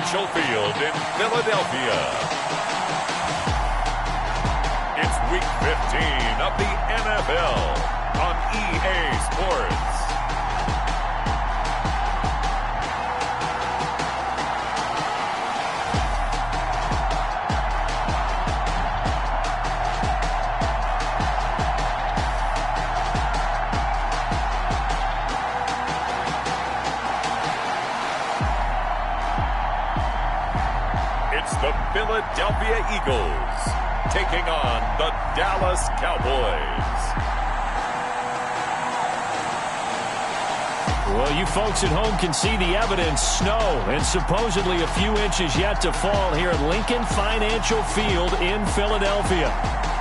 Financial Field in Philadelphia. It's Week 15 of the NFL on EA Sports. The Philadelphia Eagles taking on the Dallas Cowboys. Well, you folks at home can see the evidence. Snow and supposedly a few inches yet to fall here at Lincoln Financial Field in Philadelphia.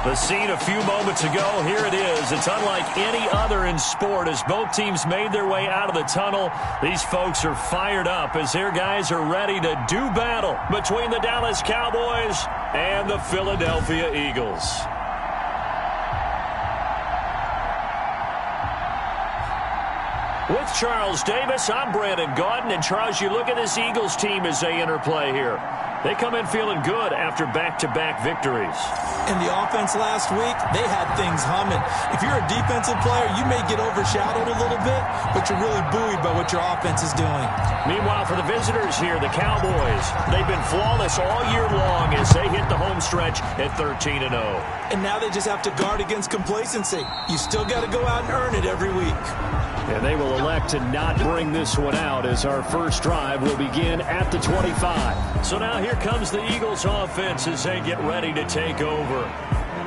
The scene a few moments ago, here it is. It's unlike any other in sport as both teams made their way out of the tunnel. These folks are fired up as their guys are ready to do battle between the Dallas Cowboys and the Philadelphia Eagles. With Charles Davis, I'm Brandon Gaudin. And Charles, you look at this Eagles team as they interplay here. They come in feeling good after back-to-back victories. In the offense last week, they had things humming. If you're a defensive player, you may get overshadowed a little bit, but you're really buoyed by what your offense is doing. Meanwhile, for the visitors here, the Cowboys, they've been flawless all year long as they hit the home stretch at 13-0. And now they just have to guard against complacency. You still got to go out and earn it every week. And they will elect to not bring this one out as our first drive will begin at the 25. So now here comes the Eagles offense as they get ready to take over.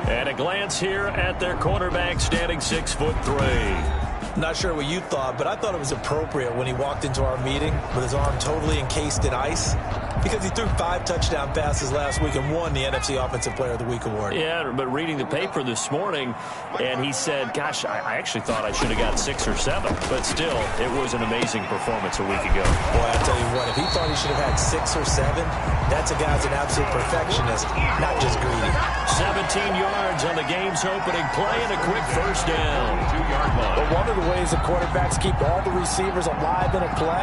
And a glance here at their quarterback standing 6'3". Not sure what you thought, but I thought it was appropriate when he walked into our meeting with his arm totally encased in ice because he threw 5 touchdown passes last week and won the NFC Offensive Player of the Week award. Yeah, but reading the paper this morning, and he said, gosh, I actually thought I should have got 6 or 7. But still, it was an amazing performance a week ago. Boy, I tell you what, if he thought he should have had 6 or 7, that's a guy's an absolute perfectionist, not just greedy. 17 yards on the game's opening play and a quick first down. 2-yard line. But one of the ways the quarterbacks keep all the receivers alive in a play,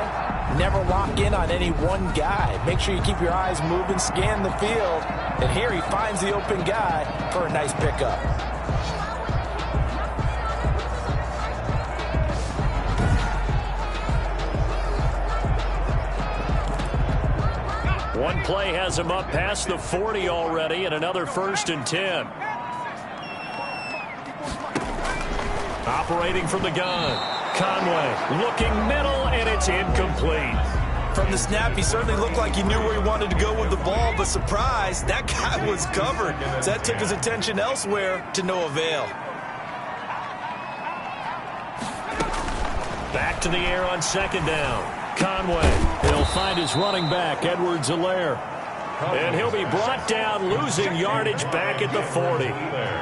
never lock in on any one guy. Make sure you keep your eyes moving, scan the field, and here he finds the open guy for a nice pickup. One play has him up past the 40 already, and another 1st and 10. Operating from the gun, Conway looking middle, and it's incomplete. From the snap, he certainly looked like he knew where he wanted to go with the ball, but surprise, that guy was covered. So that took his attention elsewhere to no avail. Back to the air on 2nd down. Conway, he'll find his running back, Edwards-Helaire. And he'll be brought down, losing yardage back at the 40.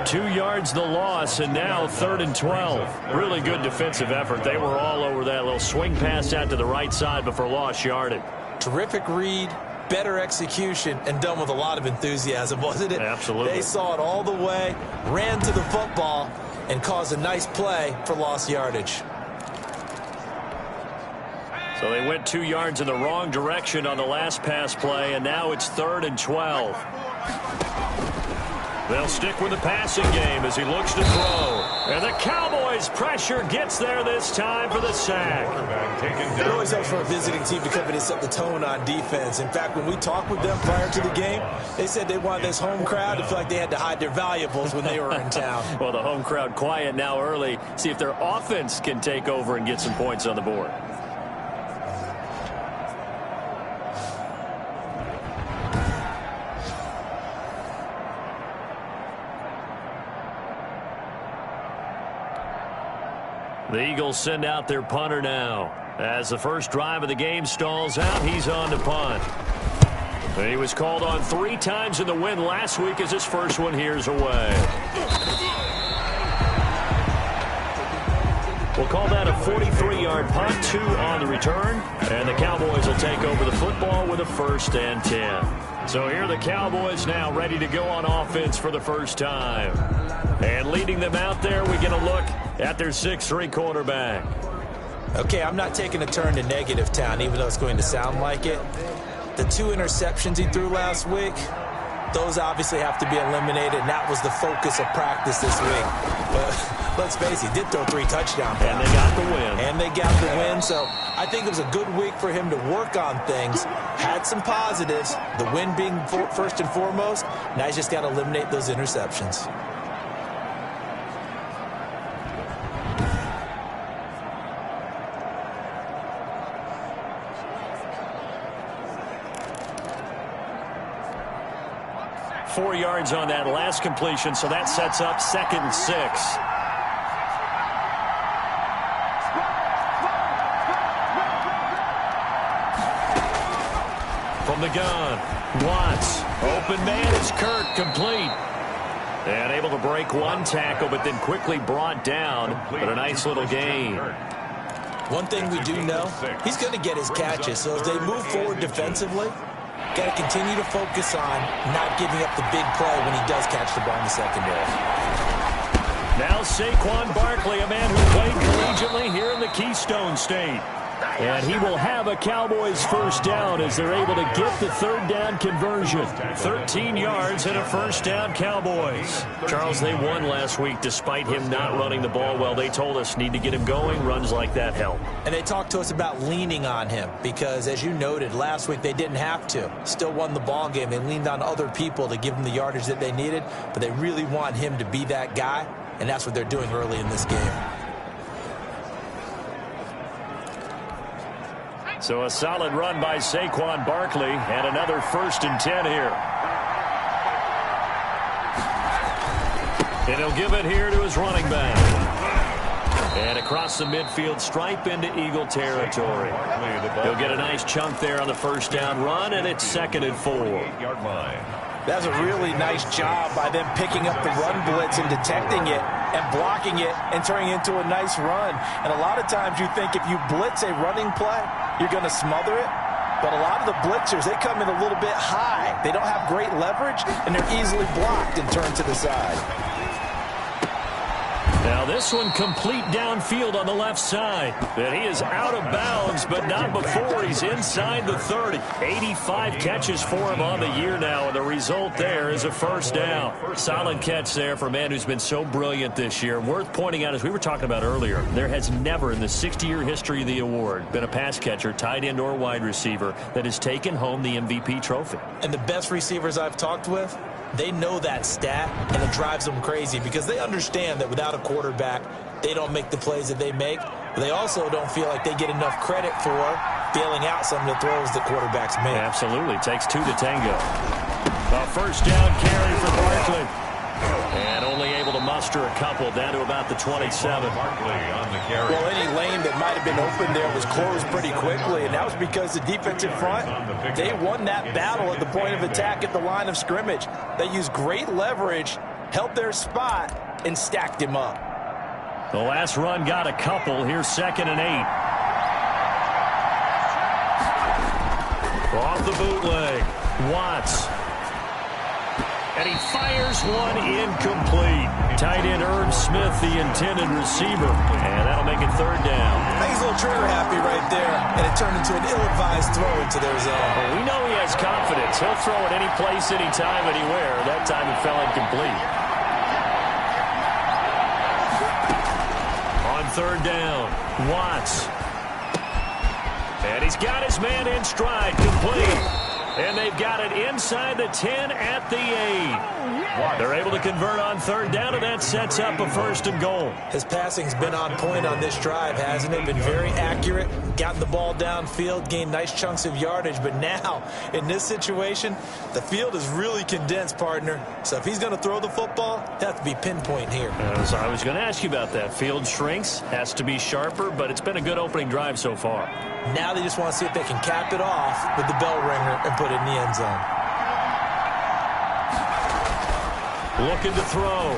2 yards the loss, and now 3rd and 12. Really good defensive effort. They were all over that little swing pass out to the right side before lost yardage. Terrific read, better execution, and done with a lot of enthusiasm, wasn't it? Absolutely. They saw it all the way, ran to the football, and caused a nice play for lost yardage. So they went 2 yards in the wrong direction on the last pass play, and now it's 3rd and 12. They'll stick with the passing game as he looks to throw. And the Cowboys' pressure gets there this time for the sack. It always helps for a visiting team to come in and set the tone on defense. In fact, when we talked with them prior to the game, they said they wanted this home crowd to feel like they had to hide their valuables when they were in town. Well, the home crowd quiet now early. See if their offense can take over and get some points on the board. The Eagles send out their punter now. As the first drive of the game stalls out, he's on to punt. He was called on 3 times in the win last week as his first one here's away. We'll call that a 43-yard punt, 2 on the return. And the Cowboys will take over the football with a 1st and 10. So here are the Cowboys now ready to go on offense for the first time. And leading them out there, we get a look at their 6'3" quarterback. Okay, I'm not taking a turn to negative town, even though it's going to sound like it. The 2 interceptions he threw last week, those obviously have to be eliminated, and that was the focus of practice this week. But let's face it, he did throw 3 touchdown passes. And they got the win. And they got the win, so I think it was a good week for him to work on things. Had some positives, the win being first and foremost. Now he's just got to eliminate those interceptions. Four yards on that last completion, so that sets up 2nd and 6. From the gun, Watts. Open man is Kirk, complete. And able to break 1 tackle, but then quickly brought down. But a nice little gain. One thing we do know, he's going to get his catches. So as they move forward defensively, got to continue to focus on not giving up the big play when he does catch the ball in the secondary. Now Saquon Barkley, a man who played collegiately here in the Keystone State. And he will have a Cowboys first down as they're able to get the 3rd down conversion. 13 yards and a first down, Cowboys. Charles, they won last week despite him not running the ball well. They told us need to get him going. Runs like that help. And they talked to us about leaning on him because, as you noted, last week they didn't have to. Still won the ball game. They leaned on other people to give them the yardage that they needed, but they really want him to be that guy, and that's what they're doing early in this game. So a solid run by Saquon Barkley and another 1st and 10 here. And he'll give it here to his running back. And across the midfield stripe into Eagle territory. He'll get a nice chunk there on the first down run, and it's 2nd and 4. That's a really nice job by them picking up the run blitz and detecting it and blocking it and turning it into a nice run. And a lot of times you think if you blitz a running play, you're going to smother it. But a lot of the blitzers, they come in a little bit high. They don't have great leverage, and they're easily blocked and turned to the side. Now this one complete downfield on the left side. And he is out of bounds, but not before he's inside the 30. 85 catches for him on the year now, and the result there is a first down. Solid catch there for a man who's been so brilliant this year. Worth pointing out, as we were talking about earlier, there has never in the 60-year history of the award been a pass catcher, tight end, or wide receiver that has taken home the MVP trophy. And the best receivers I've talked with, they know that stat, and it drives them crazy because they understand that without a quarterback, they don't make the plays that they make. But they also don't feel like they get enough credit for bailing out some of the throws that quarterbacks make. Absolutely. Takes 2 to tango. A first down carry for Barkley. And only able to muster a couple down to about the 27. Well, any lane that might have been open there was closed pretty quickly, and that was because the defensive front, they won that battle at the point of attack at the line of scrimmage. They used great leverage, held their spot, and stacked him up. The last run got a couple. Here's 2nd and 8. Off the bootleg. Watts. And he fires one incomplete. Tight end Herb Smith, the intended receiver. And that'll make it 3rd down. I think he's a little trigger happy right there. And it turned into an ill-advised throw into their zone. Well, we know he has confidence. He'll throw it any place, anytime, anywhere. That time it fell incomplete. On 3rd down, Watts. And he's got his man in stride, complete. And they've got it inside the 10 at the 8. They're able to convert on 3rd down, and that sets up a 1st and goal. His passing's been on point on this drive, hasn't it? Been very accurate, gotten the ball downfield, gained nice chunks of yardage. But now, in this situation, the field is really condensed, partner. So if he's going to throw the football, it has to be pinpoint here. As I was going to ask you about that. Field shrinks, has to be sharper, but it's been a good opening drive so far. Now they just want to see if they can cap it off with the bell ringer and put it in the end zone. Looking to throw.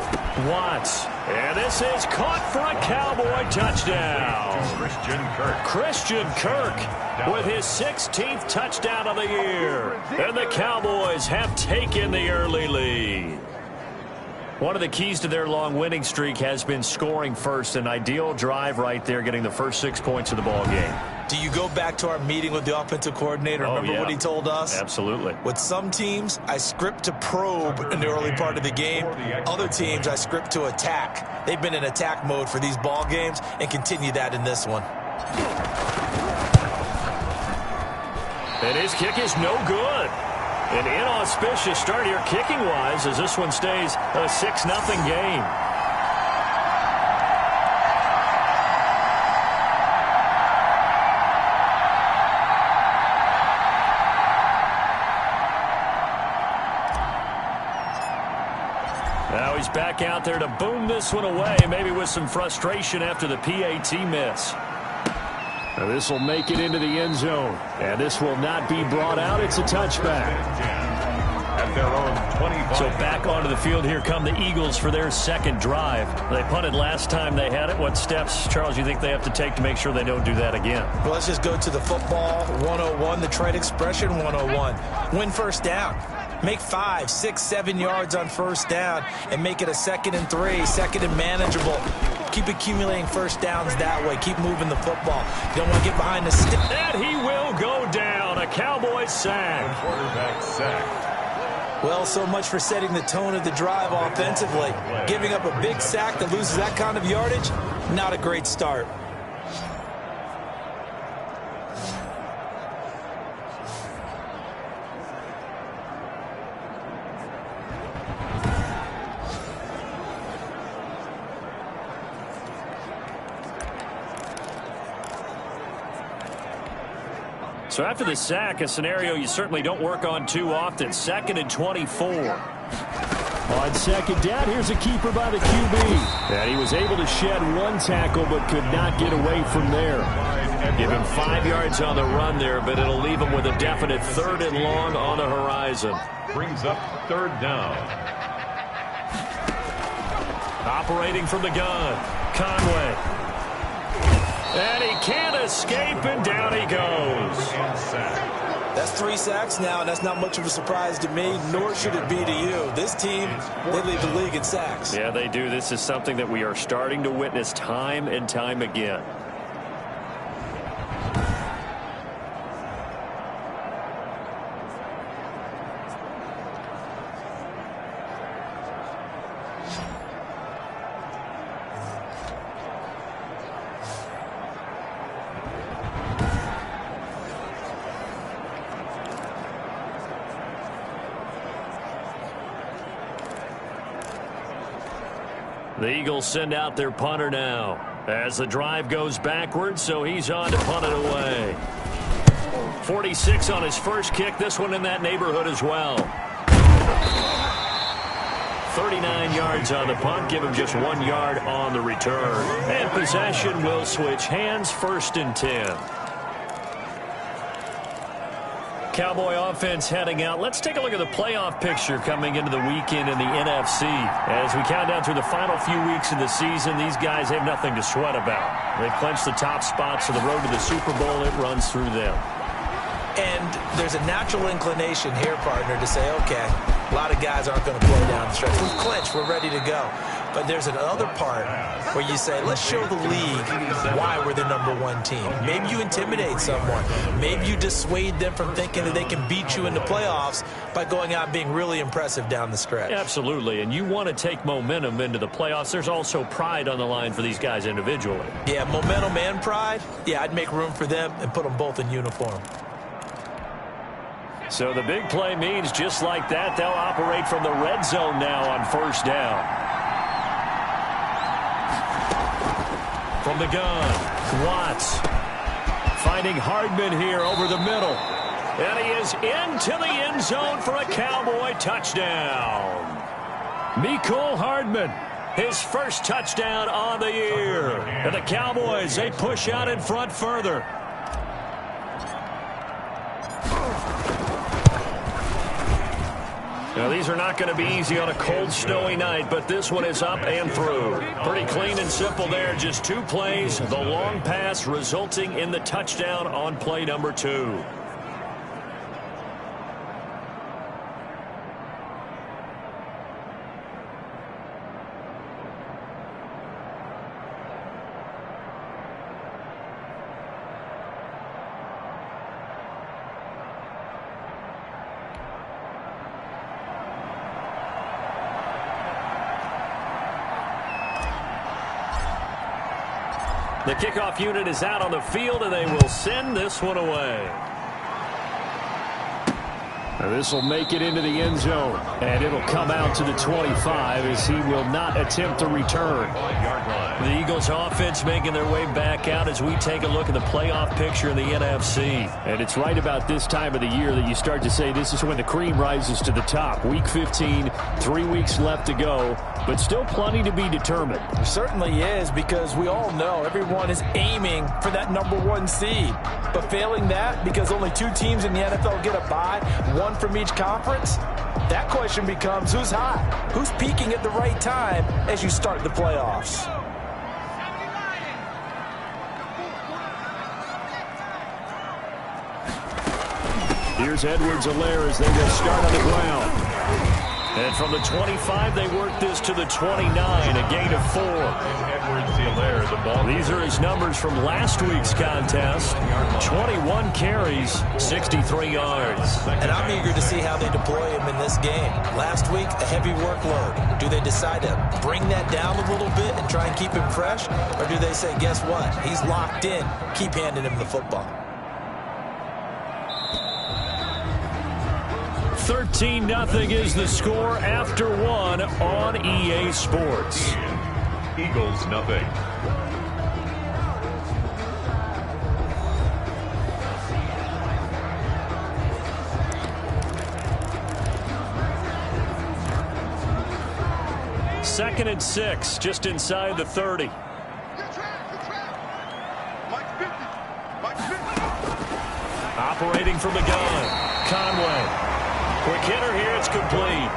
Watts. And this is caught for a Cowboy touchdown. Christian Kirk with his 16th touchdown of the year. And the Cowboys have taken the early lead. One of the keys to their long winning streak has been scoring first. An ideal drive right there, getting the first 6 points of the ball game. Do you go back to our meeting with the offensive coordinator? Remember what he told us? Absolutely. With some teams, I script to probe in the early part of the game. Other teams, I script to attack. They've been in attack mode for these ball games and continue that in this one. And his kick is no good. An inauspicious start here kicking-wise as this one stays a 6-0 game. Now he's back out there to boom this one away, maybe with some frustration after the PAT miss. Now this will make it into the end zone, and this will not be brought out. It's a touchback. At their own 25. So back onto the field here come the Eagles for their second drive. They punted last time they had it. What steps, Charles, you think they have to take to make sure they don't do that again? Well, let's just go to the football 101, the trade expression 101. Win first down. Make 5, 6, 7 yards on first down and make it a 2nd and 3, 2nd and manageable. Keep accumulating first downs that way. Keep moving the football. You don't want to get behind the stick. And he will go down. A Cowboys sack. The quarterback sacked. Well, so much for setting the tone of the drive offensively. Giving up a big sack that loses that kind of yardage, not a great start. So after the sack, a scenario you certainly don't work on too often. 2nd and 24. On second down, here's a keeper by the QB. And he was able to shed one tackle but could not get away from there. Give him 5 yards on the run there, but it'll leave him with a definite 3rd and long on the horizon. Brings up 3rd down. Operating from the gun, Conway. And he can't escape, and down he goes. That's 3 sacks now, and that's not much of a surprise to me, nor should it be to you. This team, they lead the league in sacks. Yeah, they do. This is something that we are starting to witness time and time again. The Eagles send out their punter now as the drive goes backwards, so he's on to punt it away. 46 on his first kick, this one in that neighborhood as well. 39 yards on the punt, give him just 1 yard on the return. And possession will switch hands, 1st and 10. Cowboy offense heading out. Let's take a look at the playoff picture coming into the weekend in the NFC. As we count down through the final few weeks of the season, these guys have nothing to sweat about. They clinched the top spots, so the road to the Super Bowl, it runs through them. And there's a natural inclination here, partner, to say, okay, a lot of guys aren't going to play down the stretch. We've clinched. We're ready to go. But there's another part where you say, let's show the league why we're the #1 team. Maybe you intimidate someone. Maybe you dissuade them from thinking that they can beat you in the playoffs by going out and being really impressive down the stretch. Absolutely, and you want to take momentum into the playoffs. There's also pride on the line for these guys individually. Yeah, momentum and pride. Yeah, I'd make room for them and put them both in uniform. So the big play means just like that, they'll operate from the red zone now on first down. From the gun, Watts finding Hardman here over the middle. And he is into the end zone for a Cowboy touchdown. Mecole Hardman, his first touchdown on the year. And the Cowboys, they push out in front further. Now, these are not going to be easy on a cold, snowy night, but this one is up and through. Pretty clean and simple there. Just 2 plays. The long pass resulting in the touchdown on play number 2. The kickoff unit is out on the field, and they will send this one away. This will make it into the end zone, and it'll come out to the 25 as he will not attempt to return. The Eagles offense making their way back out as we take a look at the playoff picture in the NFC. And it's right about this time of the year that you start to say this is when the cream rises to the top. Week 15, 3 weeks left to go, but still plenty to be determined. It certainly is, because we all know everyone is aiming for that #1 seed. But failing that, because only 2 teams in the NFL get a bye, 1 from each conference, that question becomes who's hot? Who's peaking at the right time as you start the playoffs? Here's Edwards-Helaire as they will start on the ground. And from the 25, they work this to the 29, a gain of 4. Edwards-Helaire, the ball. These are his numbers from last week's contest. 21 carries, 63 yards. And I'm eager to see how they deploy him in this game. Last week, a heavy workload. Do they decide to bring that down a little bit and try and keep him fresh? Or do they say, guess what? He's locked in. Keep handing him the football. 13-0 is the score after 1 on EA Sports. Eagles, 0. Second and 6, just inside the 30. Operating from the gun, Conway. Quick hitter here, it's complete.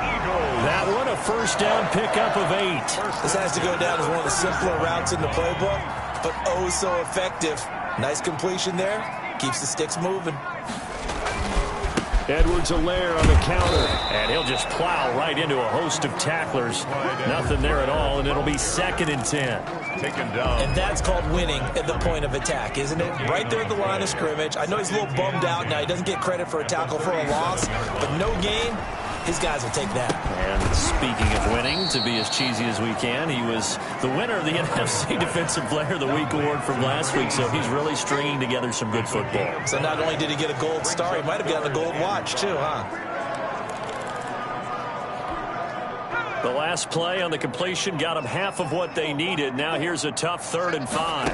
That one, a first down pickup of 8. This has to go down as one of the simpler routes in the playbook, but oh so effective. Nice completion there. Keeps the sticks moving. Edwards-Helaire on the counter, and he'll just plow right into a host of tacklers. Nothing there at all, and it'll be 2nd and 10. Taken down. And that's called winning at the point of attack, isn't it? Right there at the line of scrimmage. I know he's a little bummed out now. He doesn't get credit for a tackle for a loss, but no gain, his guys will take that. And speaking of winning, to be as cheesy as we can, he was the winner of the NFC Defensive Player of the Week award from last week, so he's really stringing together some good football. So not only did he get a gold star, he might have gotten a gold watch too, huh? The last play on the completion got them half of what they needed. Now here's a tough 3rd and 5.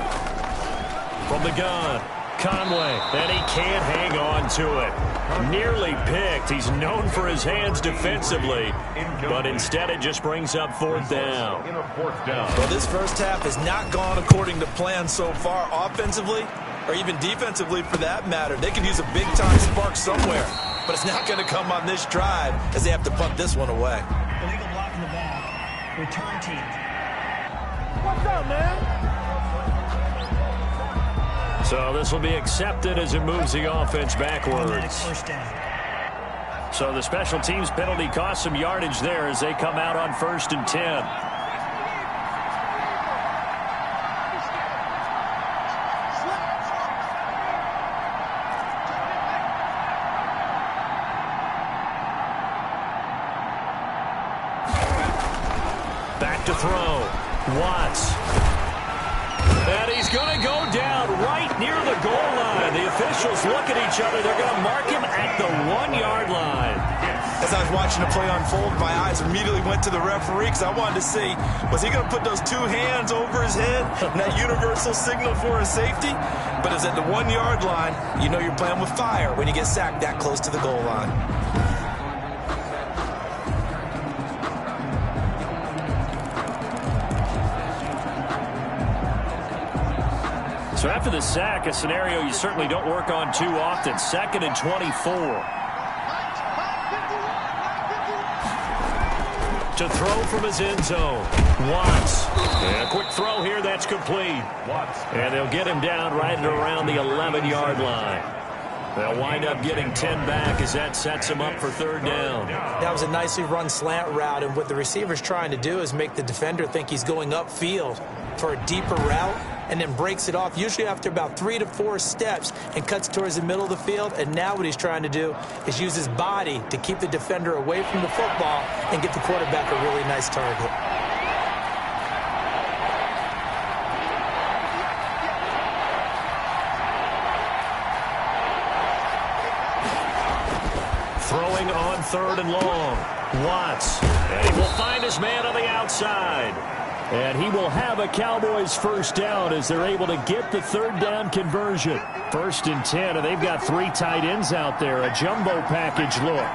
From the gun, Conway, and he can't hang on to it. Nearly picked. He's known for his hands defensively, but instead it just brings up 4th down. Well, this first half has not gone according to plan so far offensively, or even defensively for that matter. They could use a big-time spark somewhere, but it's not going to come on this drive as they have to punt this one away. Illegal block in the back. Return team. What's up, man? So this will be accepted as it moves the offense backwards. First down. So the special teams penalty cost some yardage there as they come out on 1st and 10. Back to throw. Watts. And he's going to go down right near the goal line. The officials look at each other. They're going to mark him at the 1-yard line. As I was watching the play unfold, my eyes immediately went to the referee because I wanted to see, was he going to put those 2 hands over his head and that universal signal for a safety? But it's at the 1-yard line. You know you're playing with fire when you get sacked that close to the goal line. So after the sack, a scenario you certainly don't work on too often. 2nd and 24. To throw from his end zone. Watts. And a quick throw here, that's complete. And they'll get him down right at around the 11-yard line. They'll wind up getting 10 back as that sets him up for 3rd down. That was a nicely run slant route, and what the receiver's trying to do is make the defender think he's going upfield for a deeper route, and then breaks it off, usually after about 3 to 4 steps, and cuts towards the middle of the field. And now what he's trying to do is use his body to keep the defender away from the football and get the quarterback a really nice target. 3rd and long. Watts. And he will find his man on the outside. And he will have a Cowboys first down as they're able to get the 3rd down conversion. 1st and 10, and they've got 3 tight ends out there. A jumbo package look.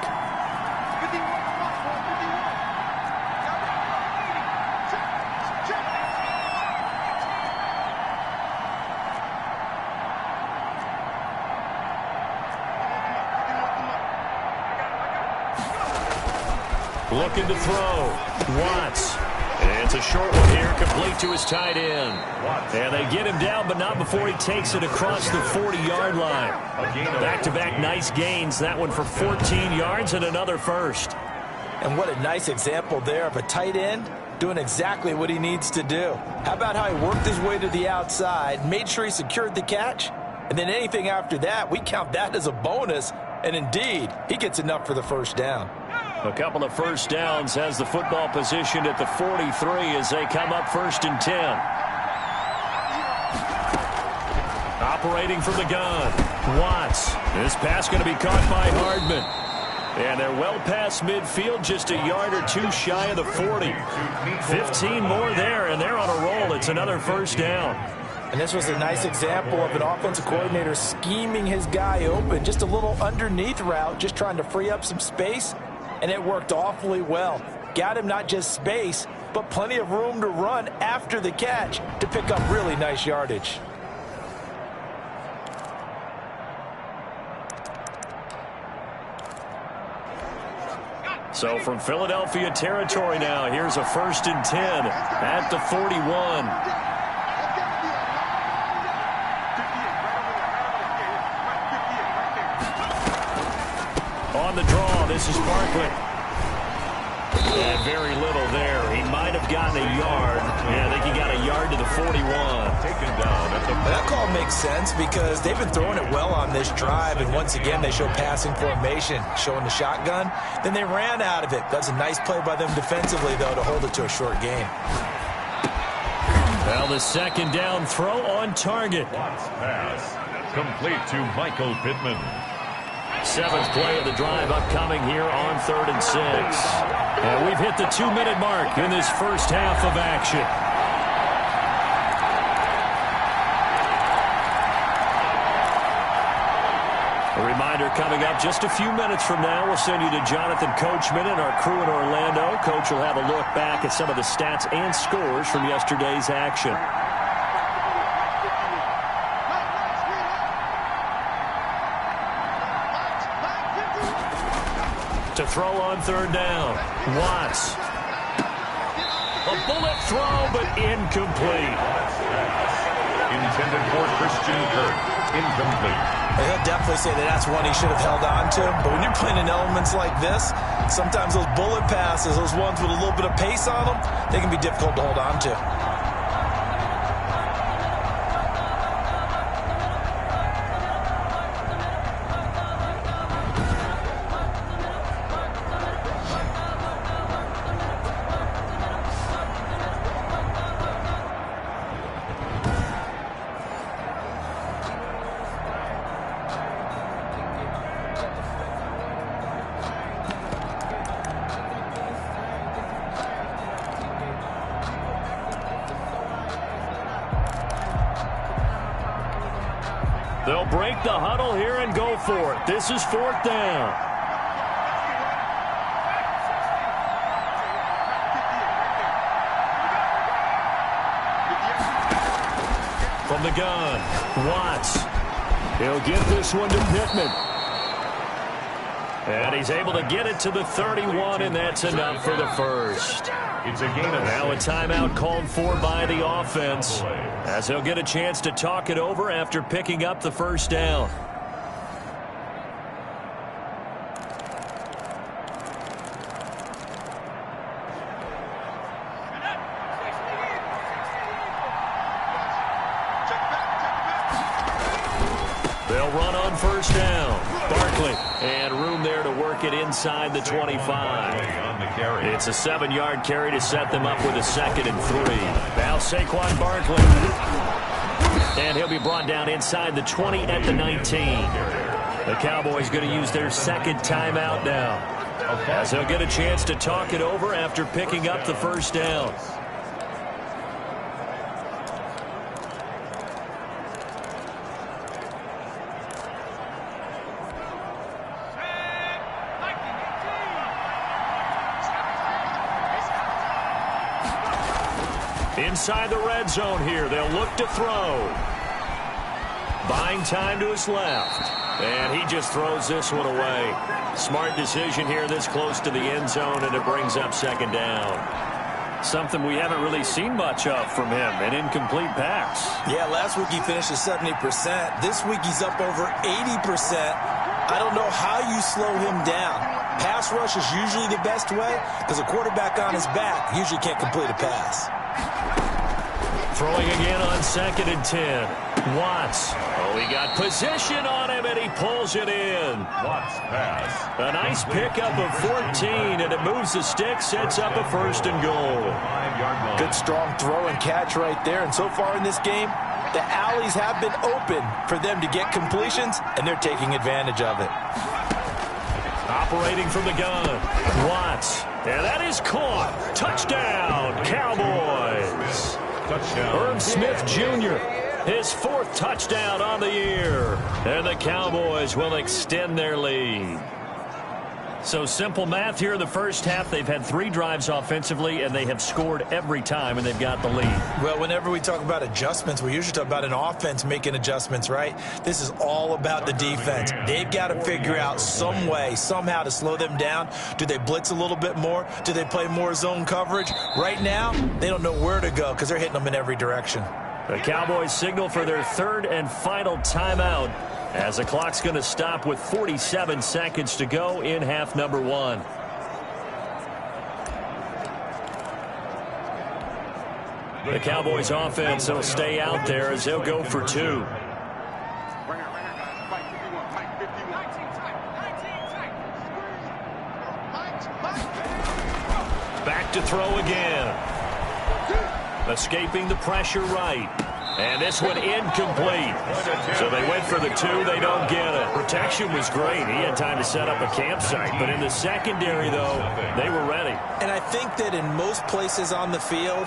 Looking to throw. Watts. And it's a short one here, complete to his tight end. And they get him down, but not before he takes it across the 40-yard line. Back-to-back nice gains. That one for 14 yards and another first. And what a nice example there of a tight end doing exactly what he needs to do. How about how he worked his way to the outside, made sure he secured the catch, and then anything after that, we count that as a bonus. And indeed, he gets enough for the first down. A couple of first downs, has the football positioned at the 43 as they come up 1st and 10. Operating from the gun. Watts. This pass going to be caught by Hardman. And they're well past midfield, just a yard or 2 shy of the 40. 15 more there, and they're on a roll. It's another first down. And this was a nice example of an offensive coordinator scheming his guy open. Just a little underneath route, just trying to free up some space. And it worked awfully well. Got him not just space, but plenty of room to run after the catch to pick up really nice yardage. So from Philadelphia territory now, here's a 1st and 10 at the 41. On the draw, this is Barkley. And very little there. He might have gotten a yard. Yeah, I think he got a yard to the 41. Taken down. That call makes sense because they've been throwing it well on this drive, and once again they show passing formation, showing the shotgun. Then they ran out of it. That's a nice play by them defensively, though, to hold it to a short gain. Well, the 2nd down throw on target. Watts pass. Complete to Michael Pittman. 7th play of the drive upcoming here on 3rd and 6. And we've hit the 2-minute mark in this first half of action. A reminder coming up just a few minutes from now, we'll send you to Jonathan Coachman and our crew in Orlando. Coach will have a look back at some of the stats and scores from yesterday's action. To throw on 3rd down. Watts. A bullet throw, but incomplete. Intended for Christian Kirk. Incomplete. He'll definitely say that that's one he should have held on to. But when you're playing in elements like this, sometimes those bullet passes, those ones with a little bit of pace on them, they can be difficult to hold on to. They'll break the huddle here and go for it. This is 4th down. From the gun, Watts. He'll get this one to Pittman. And he's able to get it to the 31, and that's enough for the first. It's a gain of Now a timeout called for by the offense, as he'll get a chance to talk it over after picking up the first down. They'll run on 1st down. Barkley, and room there to work it inside the 25. It's a 7-yard carry to set them up with a 2nd and 3. Now Saquon Barkley. And he'll be brought down inside the 20 at the 19. The Cowboys going to use their 2nd timeout now. as he'll get a chance to talk it over after picking up the first down. Inside the red zone here, they'll look to throw. Buying time to his left. And he just throws this one away. Smart decision here this close to the end zone, and it brings up second down. Something we haven't really seen much of from him, an incomplete pass. Yeah, last week he finished at 70%. This week he's up over 80%. I don't know how you slow him down. Pass rush is usually the best way because a quarterback on his back usually can't complete a pass. Throwing again on 2nd and 10. Watts. Oh, he got position on him, and he pulls it in. Watts pass. A nice pickup of 14, and it moves the stick, sets up a 1st and goal. 5-yard line. Good strong throw and catch right there. And so far in this game, the alleys have been open for them to get completions, and they're taking advantage of it. Operating from the gun. Watts. And that is caught. Touchdown, Cowboys. Touchdown. Herb Smith Jr., his 4th touchdown on the year. And the Cowboys will extend their lead. So simple math here in the first half. They've had 3 drives offensively, and they have scored every time, and they've got the lead. Well, whenever we talk about adjustments, we usually talk about an offense making adjustments, right? This is all about the defense. They've got to figure out some way, somehow to slow them down. Do they blitz a little bit more? Do they play more zone coverage? Right now, they don't know where to go because they're hitting them in every direction. The Cowboys signal for their 3rd and final timeout, as the clock's going to stop with 47 seconds to go in half number 1. The Cowboys offense will stay out there as they'll go for 2. Back to throw again. Escaping the pressure right. And this one incomplete. So they went for the 2. They don't get it. Protection was great. He had time to set up a campsite. But in the secondary, though, they were ready. And I think that in most places on the field,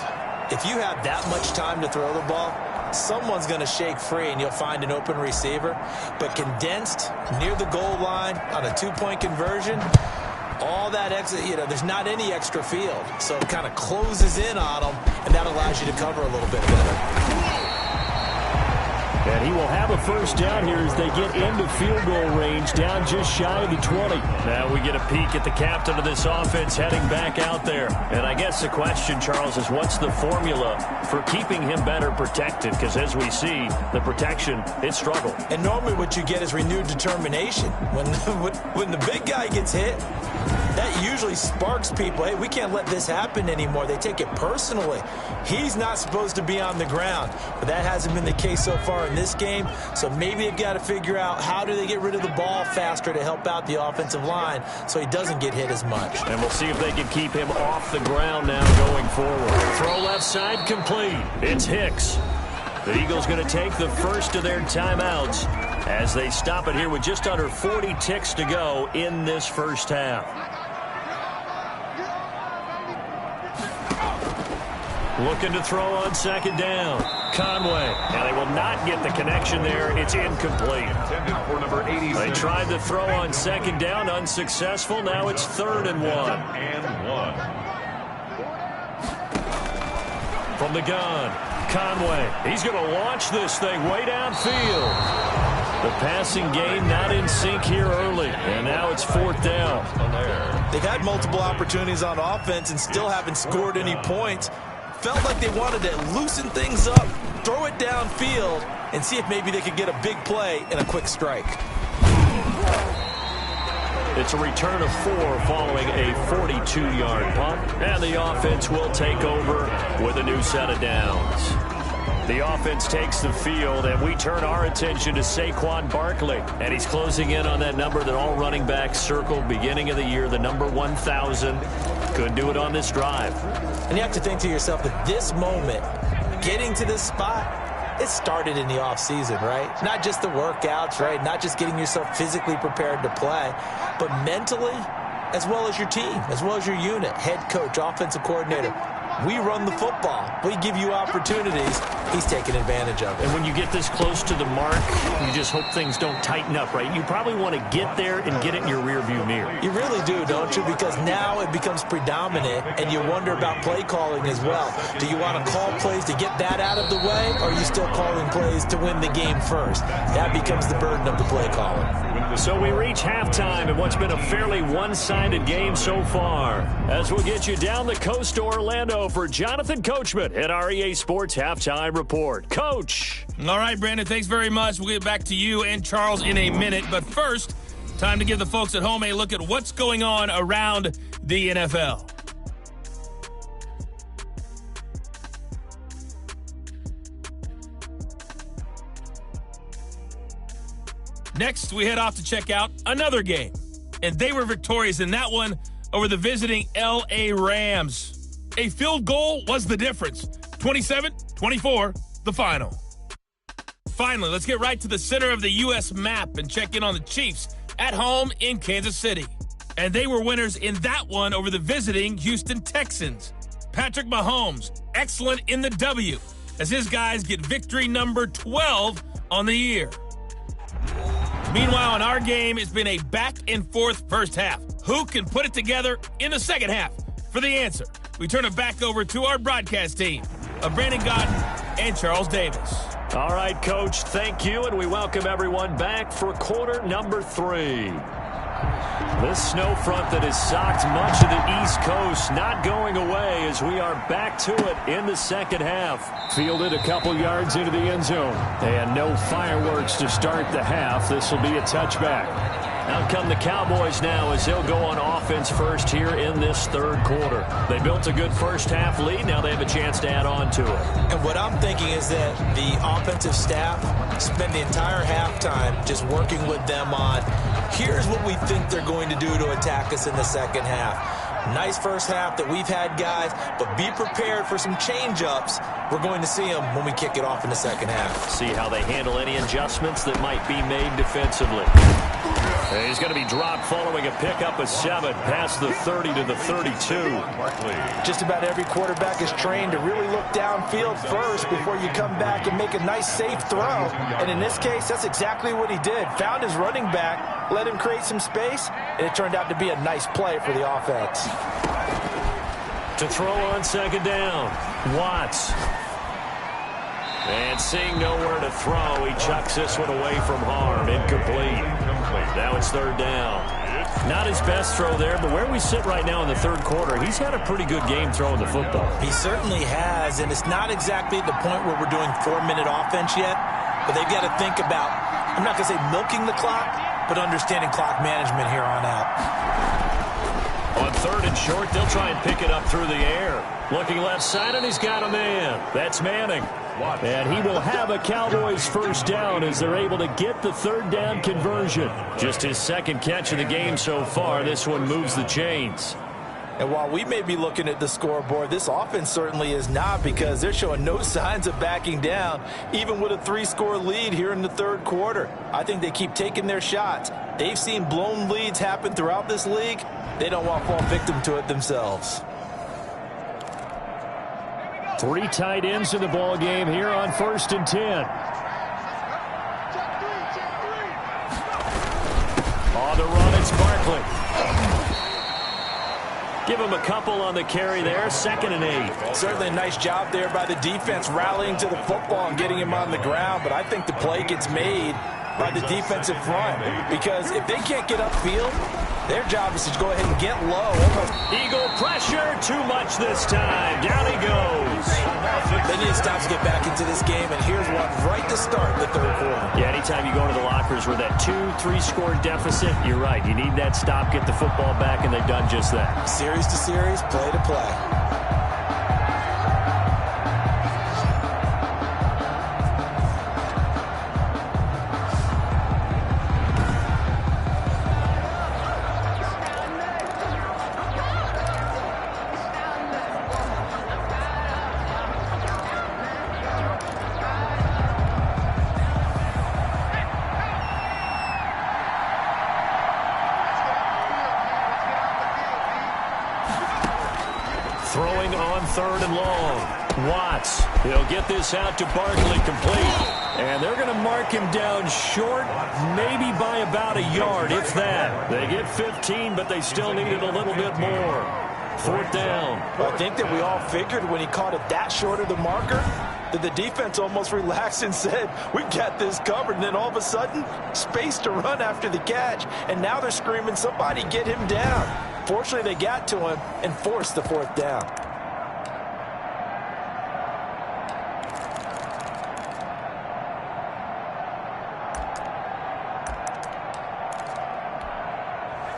if you have that much time to throw the ball, someone's going to shake free and you'll find an open receiver. But condensed near the goal line on a 2-point conversion, all that extra, there's not any extra field. So it kind of closes in on them, and that allows you to cover a little bit better. And he will have a first down here as they get into field goal range, down just shy of the 20. Now we get a peek at the captain of this offense heading back out there. And I guess the question, Charles, is what's the formula for keeping him better protected? Because as we see, the protection, it struggled. And normally what you get is renewed determination. When the big guy gets hit, that usually sparks people. Hey, we can't let this happen anymore. They take it personally. He's not supposed to be on the ground, but that hasn't been the case so far in this game. So maybe they've got to figure out how do they get rid of the ball faster to help out the offensive line so he doesn't get hit as much. And we'll see if they can keep him off the ground now going forward. Throw left side complete. It's Hicks. The Eagles going to take the first of their timeouts as they stop it here with just under 40 ticks to go in this first half. Looking to throw on second down. Conway. Now they will not get the connection there. It's incomplete. Intended for number 86. They tried to throw on second down. Unsuccessful. Now it's 3rd and 1. And 1. From the gun. Conway. He's going to launch this thing way downfield. The passing game not in sync here early. And now it's 4th down. They've had multiple opportunities on offense and still haven't scored any points. Felt like they wanted to loosen things up, throw it downfield, and see if maybe they could get a big play and a quick strike. It's a return of 4 following a 42-yard punt, and the offense will take over with a new set of downs. The offense takes the field, and we turn our attention to Saquon Barkley. And he's closing in on that number that all running backs circled beginning of the year, the number 1,000. Couldn't do it on this drive. And you have to think to yourself that this moment, getting to this spot, it started in the offseason, right? Not just the workouts, right? Not just getting yourself physically prepared to play, but mentally, as well as your team, as well as your unit, head coach, offensive coordinator. We run the football. We give you opportunities. He's taking advantage of it. And when you get this close to the mark, you just hope things don't tighten up, right? You probably want to get there and get it in your rearview mirror. You really do, don't you? Because now it becomes predominant, and you wonder about play calling as well. Do you want to call plays to get that out of the way, or are you still calling plays to win the game first? That becomes the burden of the play calling. So we reach halftime in what's been a fairly one-sided game so far. As we'll get you down the coast to Orlando for Jonathan Coachman at our EA Sports Halftime Report. Coach. All right, Brandon, thanks very much. We'll get back to you and Charles in a minute. But first, time to give the folks at home a look at what's going on around the NFL. Next, we head off to check out another game. And they were victorious in that one over the visiting L.A. Rams. A field goal was the difference. 27-24, the final. Finally, let's get right to the center of the U.S. map and check in on the Chiefs at home in Kansas City. And they were winners in that one over the visiting Houston Texans. Patrick Mahomes, excellent in the W, as his guys get victory number 12 on the year. Meanwhile, in our game, it's been a back-and-forth first half. Who can put it together in the second half? For the answer, we turn it back over to our broadcast team of Brandon Gaudin and Charles Davis. All right, Coach, thank you, and we welcome everyone back for quarter number 3. This snow front that has socked much of the East Coast not going away as we are back to it in the second half. Fielded a couple yards into the end zone. And no fireworks to start the half. This will be a touchback. Out come the Cowboys now as they'll go on offense first here in this third quarter. They built a good first half lead. Now they have a chance to add on to it. And what I'm thinking is that the offensive staff spend the entire halftime just working with them on, here's what we think they're going to do to attack us in the second half. Nice first half that we've had, guys, but be prepared for some change-ups. We're going to see them when we kick it off in the second half. See how they handle any adjustments that might be made defensively. And he's going to be dropped following a pickup of 7 past the 30 to the 32. Just about every quarterback is trained to really look downfield first before you come back and make a nice, safe throw. And in this case, that's exactly what he did. Found his running back, let him create some space, and it turned out to be a nice play for the offense. To throw on second down, Watts. And seeing nowhere to throw, he chucks this one away from harm. Incomplete. Now it's third down. Not his best throw there, but where we sit right now in the third quarter, he's had a pretty good game throwing the football. He certainly has, and it's not exactly at the point where we're doing 4-minute offense yet, but they've got to think about, I'm not going to say milking the clock, but understanding clock management here on out. On third and short, they'll try and pick it up through the air. Looking left side, and he's got a man. That's Manning. And he will have a Cowboys first down as they're able to get the third down conversion. Just his second catch of the game so far. This one moves the chains. And while we may be looking at the scoreboard, this offense certainly is not, because they're showing no signs of backing down, even with a 3-score lead here in the third quarter. I think they keep taking their shots. They've seen blown leads happen throughout this league. They don't want to fall victim to it themselves. 3 tight ends in the ball game here on 1st and 10. On the run, it's Barkley. Give him a couple on the carry there. 2nd and 8. Certainly a nice job there by the defense rallying to the football and getting him on the ground, but I think the play gets made by the defensive front, because if they can't get upfield, their job is to go ahead and get low. Eagle pressure, too much this time. Down he goes. They need to stop to get back into this game, and here's one right to start the third quarter. Yeah, anytime you go to the lockers with that 2-3-score deficit, you're right. You need that stop, get the football back, and they've done just that. Series to series, play to play. 3rd and long. Watts, he'll get this out to Barkley, complete. And they're going to mark him down short, maybe by about a yard, if that. They get 15, but they still needed a little bit more. 4th down. Well, I think that we all figured when he caught it that short of the marker that the defense almost relaxed and said, we got this covered. And then all of a sudden, space to run after the catch. And now they're screaming, somebody get him down. Fortunately, they got to him and forced the 4th down.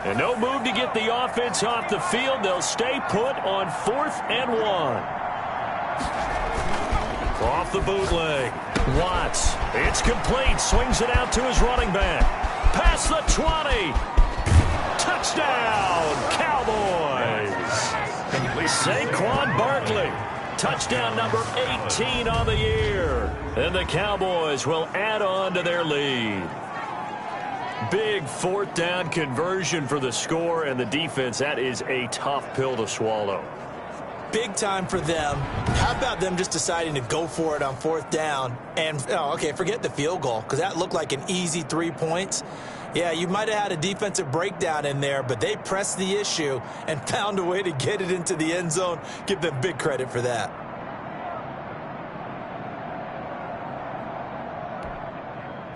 And no move to get the offense off the field. They'll stay put on 4th and 1. Off the bootleg. Watts. It's complete. Swings it out to his running back. Past the 20. Touchdown, Cowboys. Saquon Barkley. Touchdown number 18 on the year. And the Cowboys will add on to their lead. Big 4th down conversion for the score, and the defense, that is a tough pill to swallow. Big time for them. How about them just deciding to go for it on 4th down? And, okay, forget the field goal, because that looked like an easy 3 points. Yeah, you might have had a defensive breakdown in there, but they pressed the issue and found a way to get it into the end zone. Give them big credit for that.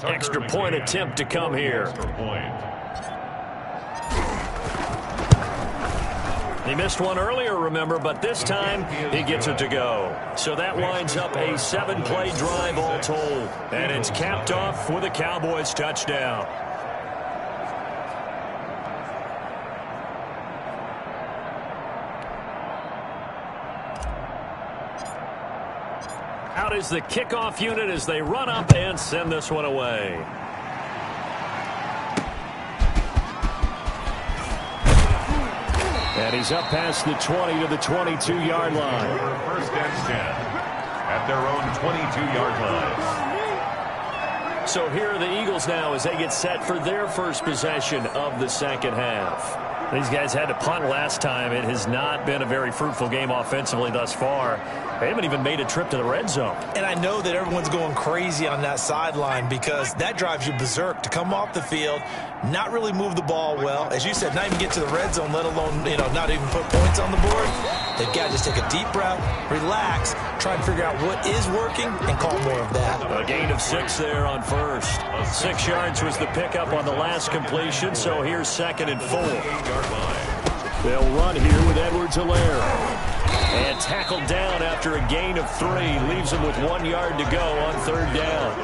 Extra point attempt to come here. He missed one earlier, remember, but this time he gets it to go. So that winds up a 7-play drive all told. And it's capped off with a Cowboys touchdown. Out is the kickoff unit as they run up and send this one away. And he's up past the 20 to the 22-yard line. 1st and 10 at their own 22-yard line. So here are the Eagles now as they get set for their first possession of the second half. These guys had to punt last time. It has not been a very fruitful game offensively thus far. They haven't even made a trip to the red zone. And I know that everyone's going crazy on that sideline because that drives you berserk to come off the field, not really move the ball well. As you said, not even get to the red zone, let alone, not even put points on the board. They've got to just take a deep breath, relax, try and figure out what is working, and call more of that. A gain of 6 there on first. 6 yards was the pickup on the last completion, so here's 2nd and 4. They'll run here with Edwards-Helaire. And tackled down after a gain of 3. Leaves him with 1 yard to go on 3rd down.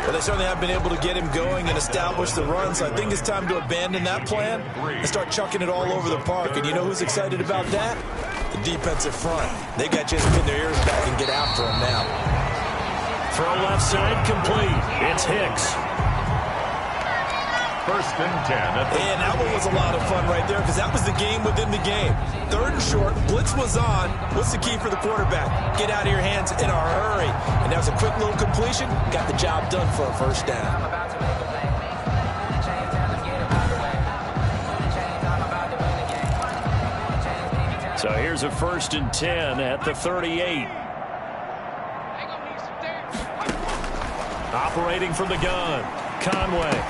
Well, they certainly have been able to get him going and establish the run, so I think it's time to abandon that plan and start chucking it all over the park. And you know who's excited about that? The defensive front. They got just to pin their ears back and get after him now. Throw left side complete. It's Hicks. 1st and 10. And that one was a lot of fun right there because that was the game within the game. 3rd and short, blitz was on. What's the key for the quarterback? Get out of your hands in a hurry. And that was a quick little completion. Got the job done for a 1st down. So here's a 1st and 10 at the 38. Operating from the gun, Conway.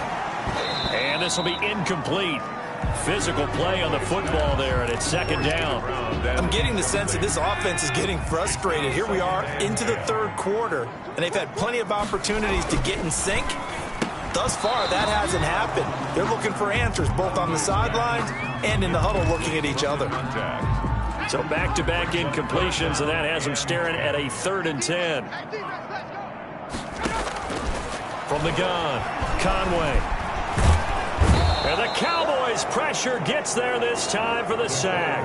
And this will be incomplete. Physical play on the football there, and it's 2nd down. I'm getting the sense that this offense is getting frustrated. Here we are into the 3rd quarter, and they've had plenty of opportunities to get in sync. Thus far, that hasn't happened. They're looking for answers both on the sidelines and in the huddle looking at each other. So back-to-back incompletions, and that has them staring at a 3rd and 10. From the gun, Conway. And the Cowboys pressure gets there this time for the sack.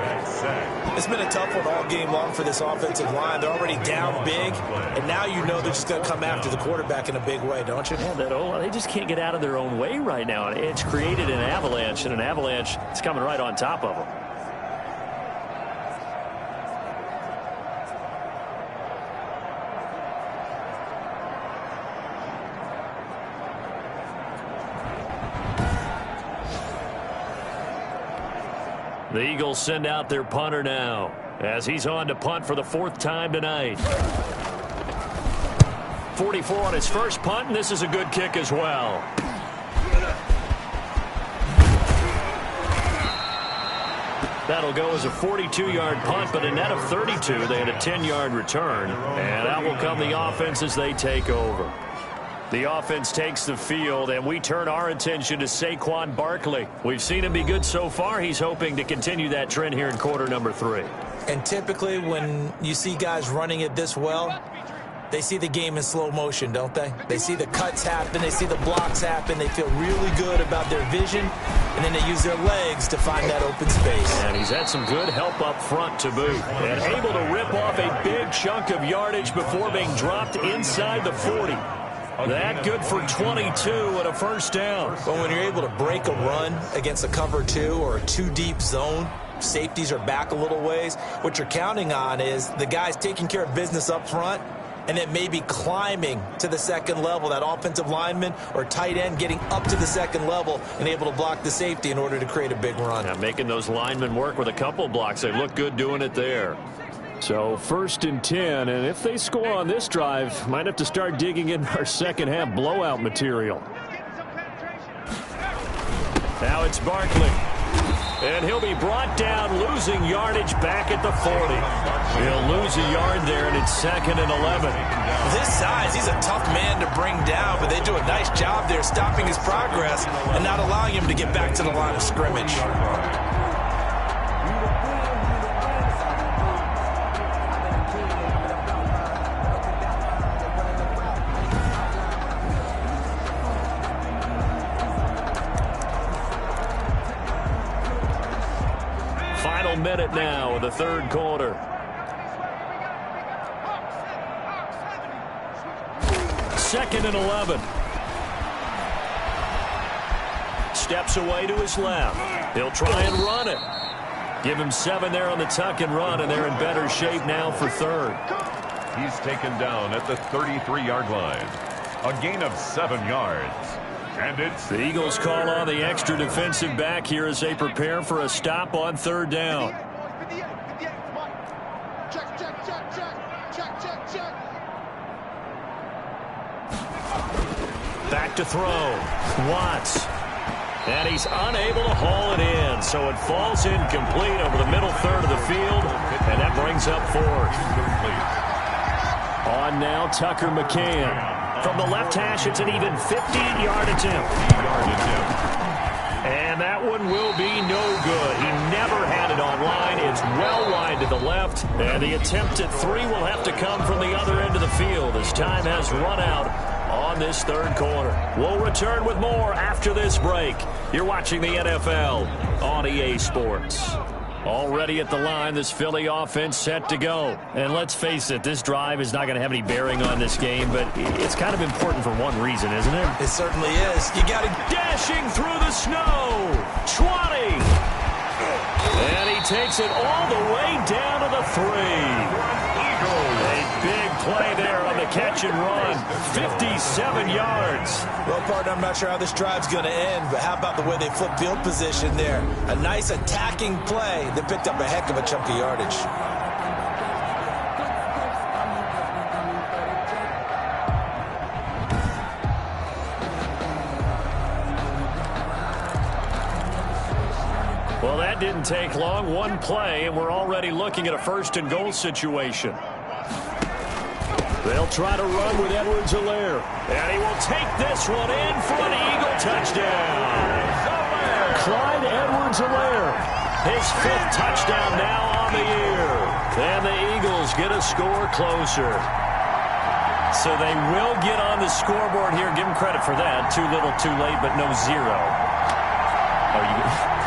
It's been a tough one all game long for this offensive line. They're already down big, and now you know they're just going to come after the quarterback in a big way, don't you? Yeah, they just can't get out of their own way right now. It's created an avalanche, and an avalanche is coming right on top of them. The Eagles send out their punter now. as he's on to punt for the 4th time tonight. 44 on his first punt, and this is a good kick as well. That'll go as a 42-yard punt, but a net of 32. They had a 10-yard return, and out will come the offense as they take over. The offense takes the field, and we turn our attention to Saquon Barkley. We've seen him be good so far. He's hoping to continue that trend here in quarter number 3. And typically when you see guys running it this well, they see the game in slow motion, don't they? They see the cuts happen. They see the blocks happen. They feel really good about their vision, and then they use their legs to find that open space. And he's had some good help up front to boot, and able to rip off a big chunk of yardage before being dropped inside the 40. That good for 22 and a first down. But when you're able to break a run against a cover 2 or a 2-deep zone, safeties are back a little ways. What you're counting on is the guys taking care of business up front, and then maybe climbing to the second level, that offensive lineman or tight end getting up to the second level and able to block the safety in order to create a big run. Yeah, making those linemen work with a couple blocks. They look good doing it there. So 1st and 10, and if they score on this drive, might have to start digging in our second half blowout material. Now it's Barkley. And he'll be brought down, losing yardage back at the 40. He'll lose a yard there, and it's 2nd and 11. This size, he's a tough man to bring down, but they do a nice job there stopping his progress and not allowing him to get back to the line of scrimmage. Minute now of the 3rd quarter. Second and 11. Steps away to his left. He'll try and run it. Give him 7 there on the tuck and run, and they're in better shape now for 3rd. He's taken down at the 33-yard line. A gain of 7 yards. And it's the Eagles call on the extra defensive back here as they prepare for a stop on 3rd down. Back to throw. Watts. And he's unable to haul it in, so it falls incomplete over the middle third of the field, and that brings up 4th. On now, Tucker McCann. From the left hash, it's an even 15-yard attempt. And that one will be no good. He never had it on line. It's well wide to the left. And the attempt at 3 will have to come from the other end of the field as time has run out on this 3rd quarter. We'll return with more after this break. You're watching the NFL on EA Sports. Already at the line, this Philly offense set to go. And let's face it, this drive is not going to have any bearing on this game, but it's kind of important for one reason, isn't it? It certainly is. You got to dashing through the snow. 20. And he takes it all the way down to the 3. A big play there on the catch and run. 57 yards. Well, partner, I'm not sure how this drive's going to end, but how about the way they flip field position there? A nice attacking play that picked up a heck of a chunk of yardage. Well, that didn't take long. One play, and we're already looking at a 1st and goal situation. They'll try to run with Edwards-Helaire. And he will take this one in for an Eagle touchdown. Clyde Edwards-Helaire. His 5th touchdown now on the year. And the Eagles get a score closer. So they will get on the scoreboard here. Give them credit for that. Too little, too late, but no 0.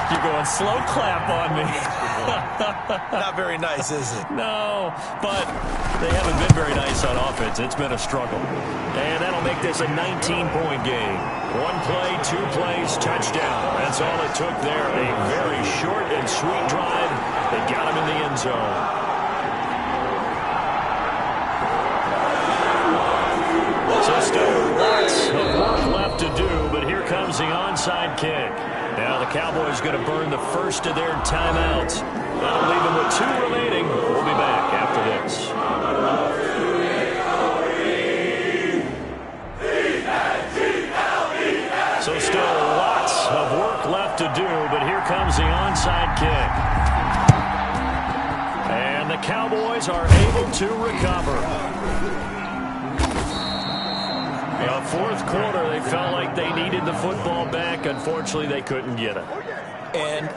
You're going slow clap on me. Not very nice, is it? No, but they haven't been very nice on offense. It's been a struggle. And that'll make this a 19-point game. 1 play, 2 plays, touchdown. That's all it took there. A very short and sweet drive that got him in the end zone. So still lots of work left to do, but here comes the onside kick. Now the Cowboys going to burn the first of their timeouts. That'll leave him with 2 remaining. We'll be back after this. So still lots of work left to do, but here comes the onside kick. And the Cowboys are able to recover. The fourth quarter, they felt like they needed the football back. Unfortunately, they couldn't get it. And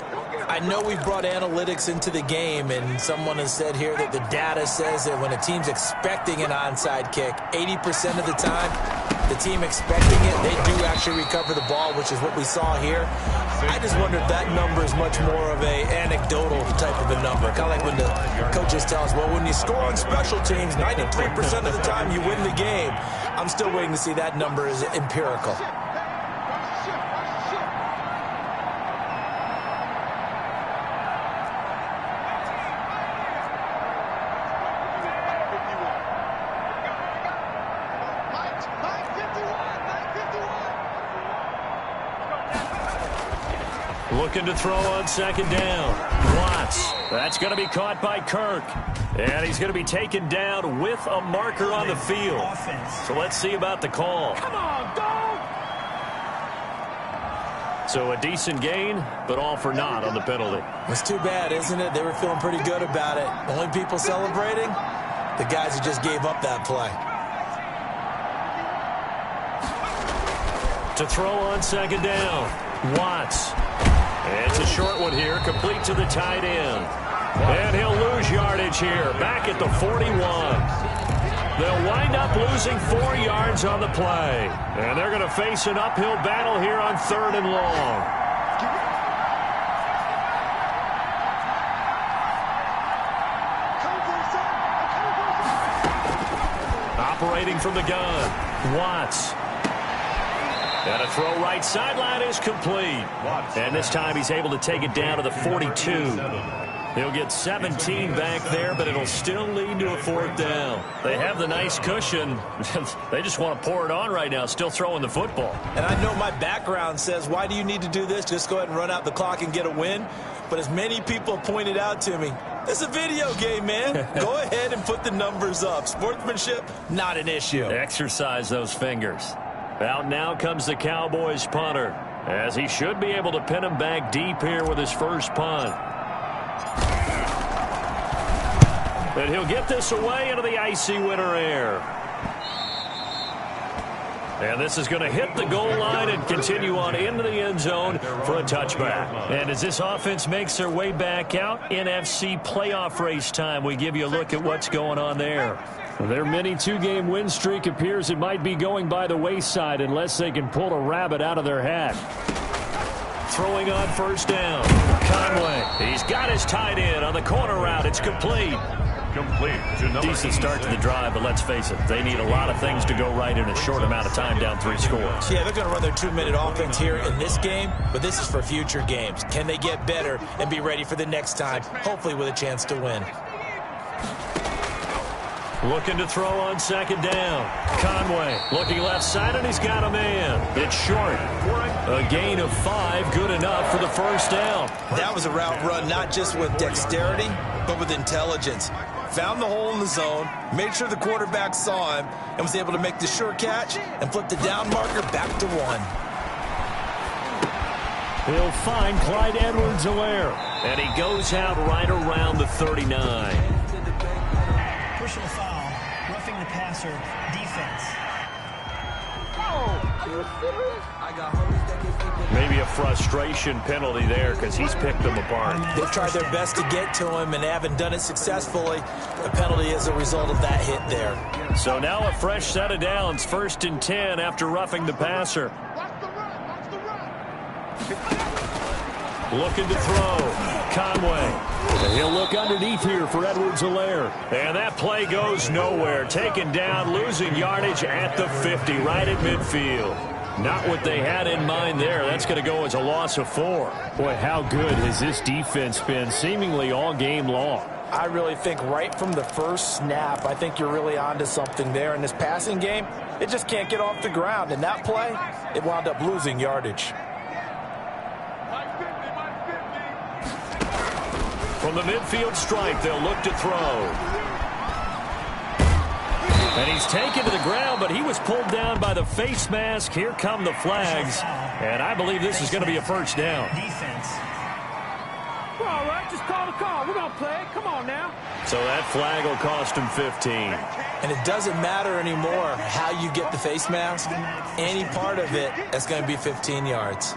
I know we've brought analytics into the game, and someone has said here that the data says that when a team's expecting an onside kick, 80% of the time, the team expecting it, they do actually recover the ball, which is what we saw here. I just wonder if that number is much more of a anecdotal type of a number. Kind of like when the coaches tell us, well, when you score on special teams, 93% of the time you win the game. I'm still waiting to see that number is empirical. Looking to throw on second down. Watts. That's going to be caught by Kirk. And he's going to be taken down with a marker on the field. So let's see about the call. Come on, dog! So a decent gain, but all for naught on the penalty. It's too bad, isn't it? They were feeling pretty good about it. Only people celebrating, the guys who just gave up that play. To throw on second down. Watts. It's a short one here, complete to the tight end. And he'll lose yardage here, back at the 41. They'll wind up losing 4 yards on the play. And they're going to face an uphill battle here on 3rd and long. Operating from the gun, Watts. And a throw right sideline is complete. And this time he's able to take it down to the 42. He'll get 17 back there, but it'll still lead to a 4th down. They have the nice cushion. They just want to pour it on right now, still throwing the football. And I know my background says, why do you need to do this? Just go ahead and run out the clock and get a win. But as many people pointed out to me, this is a video game, man. Go ahead and put the numbers up. Sportsmanship, not an issue. Exercise those fingers. Out now comes the Cowboys punter, as he should be able to pin him back deep here with his first punt. And he'll get this away into the icy winter air. And this is going to hit the goal line and continue on into the end zone for a touchback. And as this offense makes their way back out, NFC playoff race time, we give you a look at what's going on there. Their mini 2-game win streak appears it might be going by the wayside unless they can pull a rabbit out of their hat. Throwing on first down. Conway. He's got his tight end on the corner route. It's complete. Decent start to the drive, but let's face it, they need a lot of things to go right in a short amount of time, down 3 scores. Yeah, they're going to run their 2-minute offense here in this game, but this is for future games. Can they get better and be ready for the next time, hopefully with a chance to win? Looking to throw on second down. Conway looking left side, and he's got a man. It's short. A gain of 5, good enough for the first down. That was a route run not just with dexterity, but with intelligence. Found the hole in the zone, made sure the quarterback saw him, and was able to make the sure catch and flip the down marker back to 1. He'll find Clyde Edwards-Helaire, and he goes out right around the 39. Personal foul, roughing the passer, defense. Maybe a frustration penalty there because he's picked them apart. They've tried their best to get to him and haven't done it successfully. The penalty is a result of that hit there. So now a fresh set of downs, 1st and 10 after roughing the passer. Looking to throw. Conway. He'll look underneath here for Edwards-Helaire. And that play goes nowhere. Taken down, losing yardage at the 50, right at midfield. Not what they had in mind there. That's going to go as a loss of 4. Boy, how good has this defense been seemingly all game long? I really think right from the first snap, I think you're really onto something there. In this passing game, it just can't get off the ground. And that play, it wound up losing yardage. From the midfield stripe, they'll look to throw. And he's taken to the ground, but he was pulled down by the face mask. Here come the flags. And I believe this is going to be a first down. Defense. Well, all right, just call the call. We're going to play it. Come on now. So that flag will cost him 15. And it doesn't matter anymore how you get the face mask. Any part of it, that's going to be 15 yards.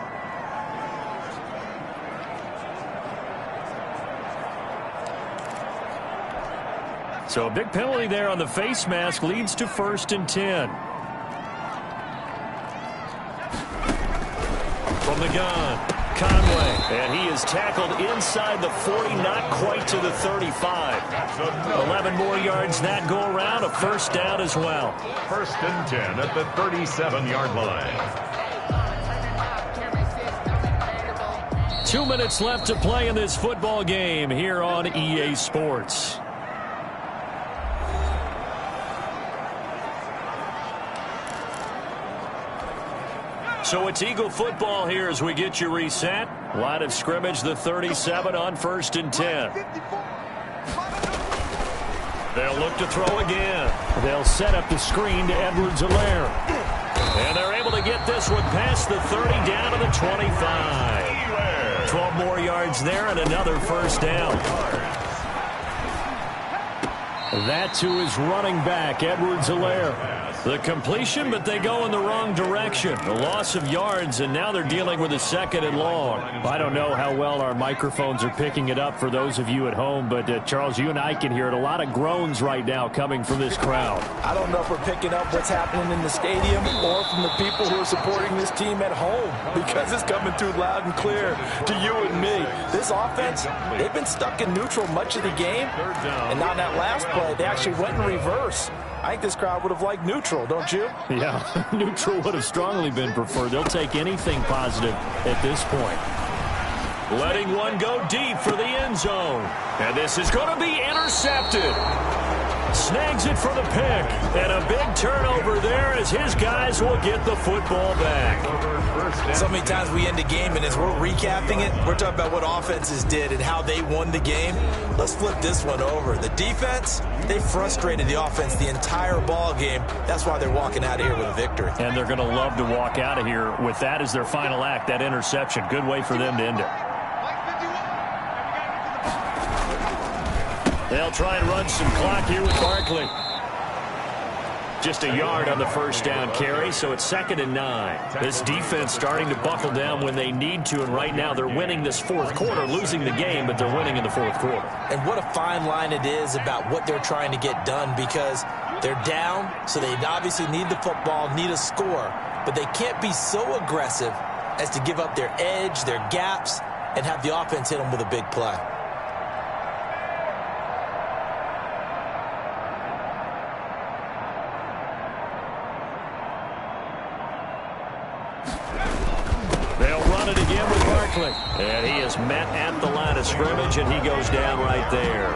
So a big penalty there on the face mask leads to 1st and 10. From the gun, Conway. And he is tackled inside the 40, not quite to the 35. 11 more yards that go around, a first down as well. 1st and 10 at the 37-yard line. 2 minutes left to play in this football game here on EA Sports. So it's Eagle football here as we get you reset. Line of scrimmage, the 37 on 1st and 10. They'll look to throw again. They'll set up the screen to Edwards-Helaire. And they're able to get this one past the 30 down to the 25. 12 more yards there and another first down. That to his running back, Edwards-Helaire. The completion, but they go in the wrong direction. A loss of yards, and now they're dealing with a 2nd and long. I don't know how well our microphones are picking it up for those of you at home, but Charles, you and I can hear it. A lot of groans right now coming from this crowd. I don't know if we're picking up what's happening in the stadium or from the people who are supporting this team at home, because it's coming through loud and clear to you and me. This offense, they've been stuck in neutral much of the game, and on that last play, they actually went in reverse. I think this crowd would have liked neutral, don't you? Yeah, neutral would have strongly been preferred. They'll take anything positive at this point. Letting one go deep for the end zone. And this is going to be intercepted. Snags it for the pick. And a big turnover there as his guys will get the football back. So many times we end a game, and as we're recapping it, we're talking about what offenses did and how they won the game. Let's flip this one over. The defense, they frustrated the offense the entire ball game. That's why they're walking out of here with a victory. And they're going to love to walk out of here with that as their final act, that interception. Good way for them to end it. They'll try and run some clock here with Barkley. Just a yard on the first down carry, so it's 2nd and 9. This defense starting to buckle down when they need to, and right now they're winning this 4th quarter, losing the game, but they're winning in the 4th quarter. And what a fine line it is about what they're trying to get done, because they're down, so they obviously need the football, need a score, but they can't be so aggressive as to give up their edge, their gaps, and have the offense hit them with a big play. And he is met at the line of scrimmage, and he goes down right there.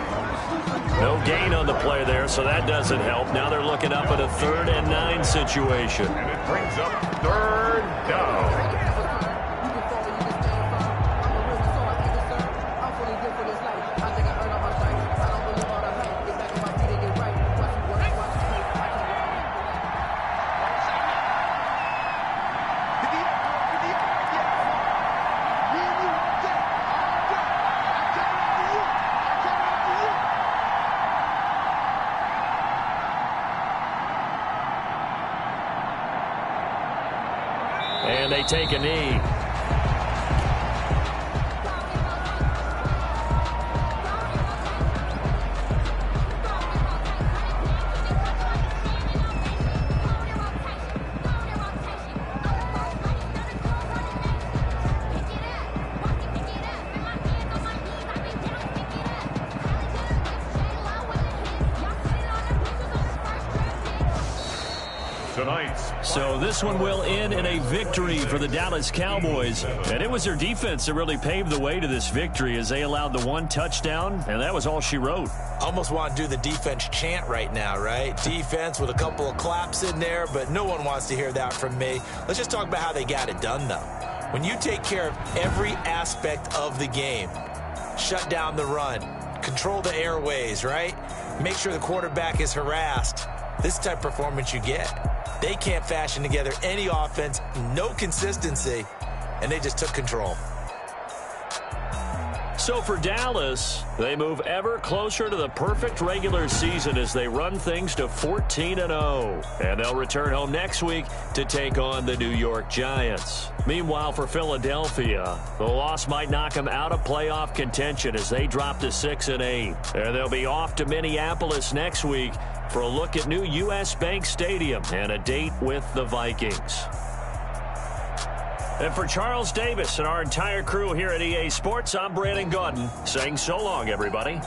No gain on the play there, so that doesn't help. Now they're looking up at a 3rd and 9 situation. And it brings up 3rd down. And they take a knee. So this one will end in a victory for the Dallas Cowboys. And it was their defense that really paved the way to this victory as they allowed the 1 touchdown, and that was all she wrote. Almost want to do the defense chant right now, right? Defense with a couple of claps in there, but no one wants to hear that from me. Let's just talk about how they got it done, though. When you take care of every aspect of the game, shut down the run, control the airways, right? Make sure the quarterback is harassed. This type of performance you get. They can't fashion together any offense, no consistency, and they just took control. So for Dallas, they move ever closer to the perfect regular season as they run things to 14-0. And they'll return home next week to take on the New York Giants. Meanwhile, for Philadelphia, the loss might knock them out of playoff contention as they drop to 6-8. And they'll be off to Minneapolis next week for a look at new U.S. Bank Stadium and a date with the Vikings. And for Charles Davis and our entire crew here at EA Sports, I'm Brandon Gaudin saying so long, everybody.